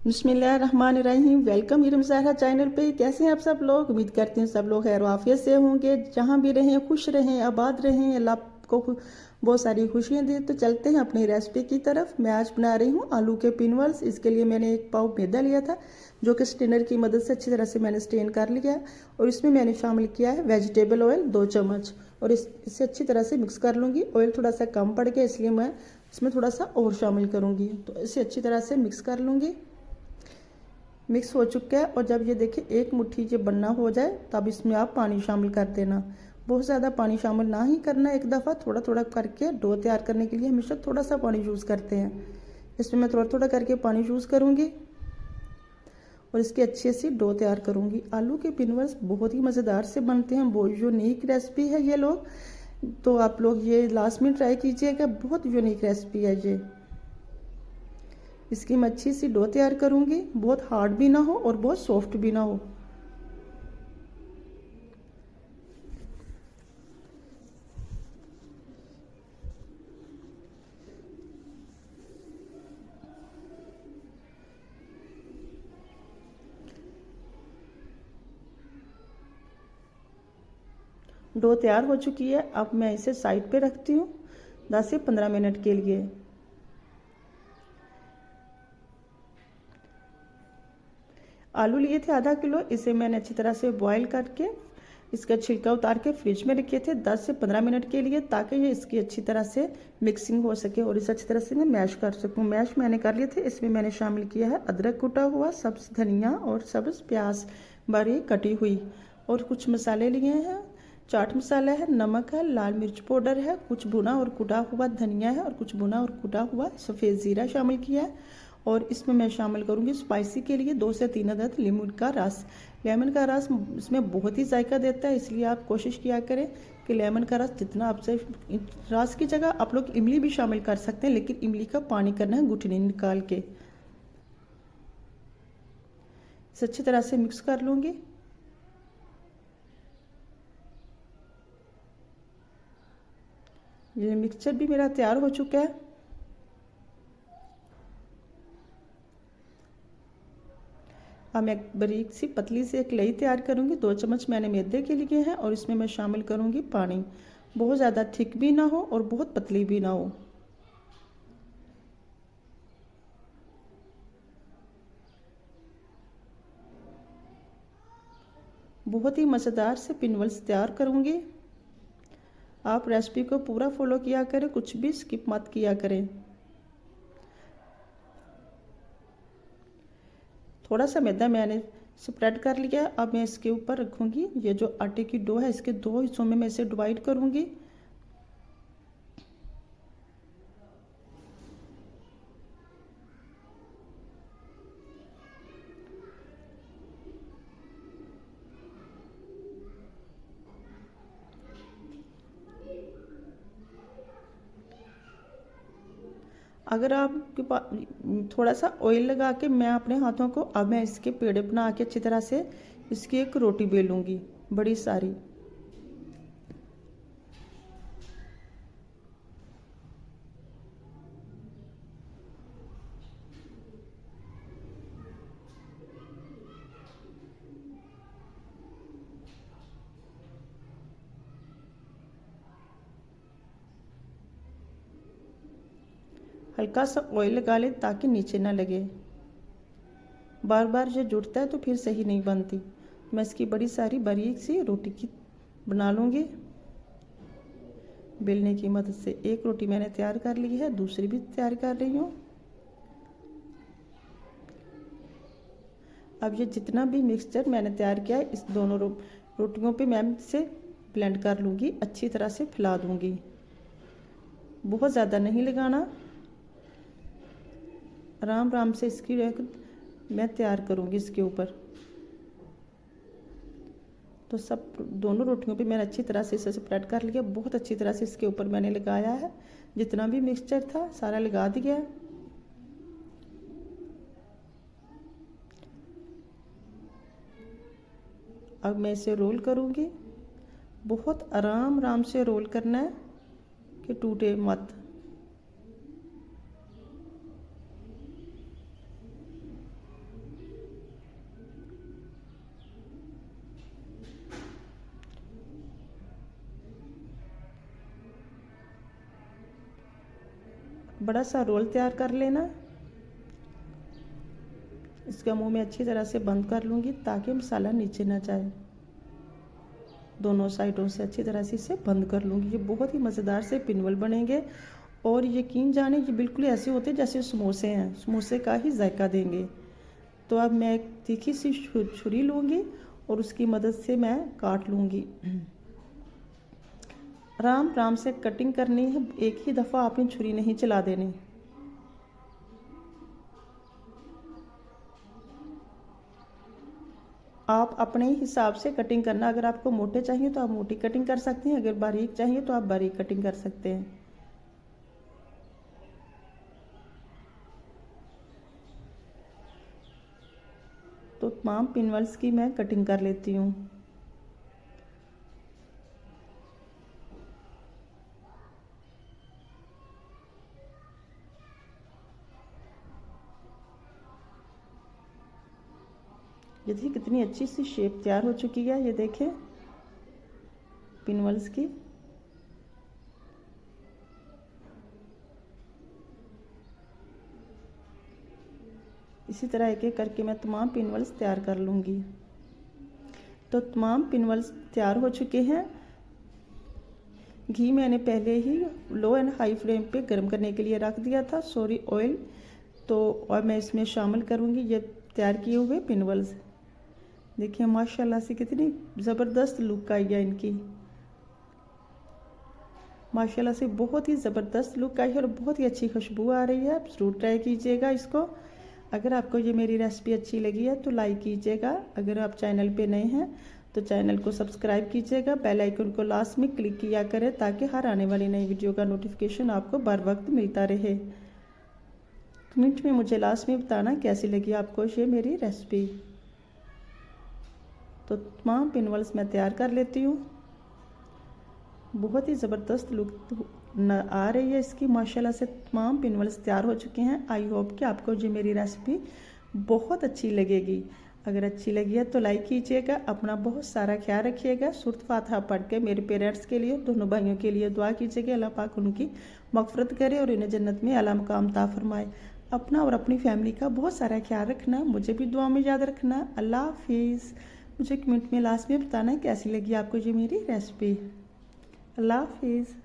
बिस्मिल्लाहिर्रहमानिर्रहीम। Welcome मीरम Zahra channel पे। कैसे हैं आप सब लोग? उम्मीद करती हूँ सब लोग खैर आफियत से होंगे। जहाँ भी रहें खुश रहें, आबाद रहें, अल्लाह को बहुत सारी खुशियाँ दे। तो चलते हैं अपनी रेसिपी की तरफ। मैं आज बना रही हूँ आलू के पिनवल्स। इसके लिए मैंने 1 पाव मैदा लिया था, जो कि स्टेनर की मदद से अच्छी तरह से मैंने स्टेन कर लिया। और इसमें मैंने शामिल किया है वेजिटेबल ऑयल 2 चम्मच, और इसे अच्छी तरह से मिक्स कर लूँगी। ऑयल थोड़ा सा कम पड़ गया, इसलिए मैं इसमें थोड़ा सा और शामिल करूँगी। तो इसे अच्छी तरह से मिक्स कर लूँगी। मिक्स हो चुका है। और जब ये देखिए 1 मुट्ठी ये बनना हो जाए, तब इसमें आप पानी शामिल कर देना। बहुत ज़्यादा पानी शामिल ना ही करना, एक दफ़ा थोड़ा थोड़ा करके। डो तैयार करने के लिए हमेशा थोड़ा सा पानी यूज़ करते हैं। इसमें मैं थोड़ा थोड़ा करके पानी यूज़ करूँगी और इसकी अच्छी सी डो तैयार करूँगी। आलू के पिनवल्स बहुत ही मज़ेदार से बनते हैं, बहुत यूनिक रेसिपी है ये लोग। तो आप लोग ये लास्ट में ट्राई कीजिएगा, बहुत यूनिक रेसिपी है ये। इसकी मैं अच्छी सी डो तैयार करूँगी, बहुत हार्ड भी ना हो और बहुत सॉफ्ट भी ना हो। डो तैयार हो चुकी है। अब मैं इसे साइड पे रखती हूँ 10 से 15 मिनट के लिए। आलू लिए थे आधा किलो, इसे मैंने अच्छी तरह से बॉईल करके इसका छिलका उतार के फ्रिज में रखे थे 10 से 15 मिनट के लिए, ताकि ये इसकी अच्छी तरह से मिक्सिंग हो सके और इसे अच्छी तरह से मैं मैश कर सकूँ। मैश मैंने कर लिए थे। इसमें मैंने शामिल किया है अदरक कुटा हुआ, सब्ज धनिया और सब्ज प्याज बारीक कटी हुई, और कुछ मसाले लिए हैं। चाट मसाला है, नमक है, लाल मिर्च पाउडर है, कुछ भुना और कुटा हुआ धनिया है, और कुछ भुना और कुटा हुआ सफ़ेद ज़ीरा शामिल किया है। और इसमें मैं शामिल करूँगी स्पाइसी के लिए 2 से 3 अदद लेमन का रस। लेमन का रस इसमें बहुत ही जायका देता है, इसलिए आप कोशिश किया करें कि लेमन का रस जितना आपसे। रस की जगह आप लोग इमली भी शामिल कर सकते हैं, लेकिन इमली का पानी करना है घुटनी निकाल के। इसे अच्छी तरह से मिक्स कर लूँगी। ये मिक्सचर भी मेरा तैयार हो चुका है। अब मैं बारीक सी पतली से एक लई तैयार करूँगी। 2 चम्मच मैंने मैदे के लिए हैं, और इसमें मैं शामिल करूँगी पानी। बहुत ज़्यादा थिक भी ना हो और बहुत पतली भी ना हो। बहुत ही मज़ेदार से पिनवल्स तैयार करूँगी। आप रेसिपी को पूरा फॉलो किया करें, कुछ भी स्किप मत किया करें। थोड़ा सा मैदा मैंने स्प्रेड कर लिया। अब मैं इसके ऊपर रखूँगी ये जो आटे की डो है, इसके 2 हिस्सों में मैं इसे डिवाइड करूँगी। अगर आपके पास थोड़ा सा ऑयल लगा के मैं अपने हाथों को, अब मैं इसके पेड़े बना के अच्छी तरह से इसकी एक रोटी बेलूँगी बड़ी सारी। हल्का सा ऑयल लगा लें ताकि नीचे ना लगे। बार बार ये जुड़ता है तो फिर सही नहीं बनती। मैं इसकी बड़ी सारी बारीक सी रोटी की बना लूँगी बेलने की मदद से। एक रोटी मैंने तैयार कर ली है, दूसरी भी तैयार कर रही हूँ। अब ये जितना भी मिक्सचर मैंने तैयार किया है, इस दोनों रोटियों पे मैं इसे ब्लेंड कर लूँगी, अच्छी तरह से फैला दूँगी। बहुत ज़्यादा नहीं लगाना, आराम आराम से इसकी मैं तैयार करूँगी इसके ऊपर। तो सब दोनों रोटियों पे मैंने अच्छी तरह से इसे स्प्रेड कर लिया। बहुत अच्छी तरह से इसके ऊपर मैंने लगाया है, जितना भी मिक्सचर था सारा लगा दिया। अब मैं इसे रोल करूँगी। बहुत आराम आराम से रोल करना है कि टूटे मत। बड़ा सा रोल तैयार कर लेना। इसका मुंह में अच्छी तरह से बंद कर लूँगी ताकि मसाला नीचे ना जाए। दोनों साइडों से अच्छी तरह से इसे बंद कर लूँगी। ये बहुत ही मज़ेदार से पिनवल बनेंगे और यकीन जाने ये बिल्कुल ऐसे होते हैं जैसे समोसे हैं, समोसे का ही जायका देंगे। तो अब मैं एक तीखी सी छुरी लूँगी और उसकी मदद से मैं काट लूँगी। आराम आराम से कटिंग करनी है, एक ही दफ़ा आपने छुरी नहीं चला देनी। आप अपने हिसाब से कटिंग करना। अगर आपको मोटे चाहिए तो आप मोटी कटिंग कर सकते हैं, अगर बारीक चाहिए तो आप बारीक कटिंग कर सकते हैं। तो तमाम पिनवल्स की मैं कटिंग कर लेती हूँ। ये देखिए कितनी अच्छी सी शेप तैयार हो चुकी है। ये देखें पिनवल्स की। इसी तरह एक एक करके मैं तमाम पिनवल्स तैयार कर लूँगी। तो तमाम पिनवल्स तैयार हो चुके हैं। घी मैंने पहले ही लो एंड हाई फ्लेम पे गर्म करने के लिए रख दिया था, सॉरी ऑयल। तो और मैं इसमें शामिल करूँगी ये तैयार किए हुए पिनवल्स। देखिए माशाल्लाह से कितनी ज़बरदस्त लुक आई है इनकी। माशाल्लाह से बहुत ही ज़बरदस्त लुक आई है और बहुत ही अच्छी खुशबू आ रही है। आप ज़रूर ट्राई कीजिएगा इसको। अगर आपको ये मेरी रेसिपी अच्छी लगी है तो लाइक कीजिएगा। अगर आप चैनल पे नए हैं तो चैनल को सब्सक्राइब कीजिएगा। बेल आइकन को लास्ट में क्लिक किया करें ताकि हर आने वाली नई वीडियो का नोटिफिकेशन आपको बर वक्त मिलता रहे। कमेंट में मुझे लास्ट में बताना कैसी लगी आपको ये मेरी रेसिपी। तो तमाम पिनवल्स मैं तैयार कर लेती हूँ। बहुत ही ज़बरदस्त लुक आ रही है इसकी। माशाल्लाह से तमाम पिनवल्स तैयार हो चुके हैं। आई होप कि आपको ये मेरी रेसिपी बहुत अच्छी लगेगी। अगर अच्छी लगी है तो लाइक कीजिएगा। अपना बहुत सारा ख्याल रखिएगा। सूरत फातिहा पढ़ के मेरे पेरेंट्स के लिए, दोनों भाइयों के लिए दुआ कीजिएगा। अल्लाह पाक उनकी मग़फ़िरत करे और इन्हें जन्नत में आला मकाम अता फरमाए। अपना और अपनी फैमिली का बहुत सारा ख्याल रखना। मुझे भी दुआ में याद रखना। अल्लाह हाफिज़। मुझे कमेंट में लास्ट में बताना कैसी लगी आपको ये मेरी रेसिपी। अल्लाह हाफिज़।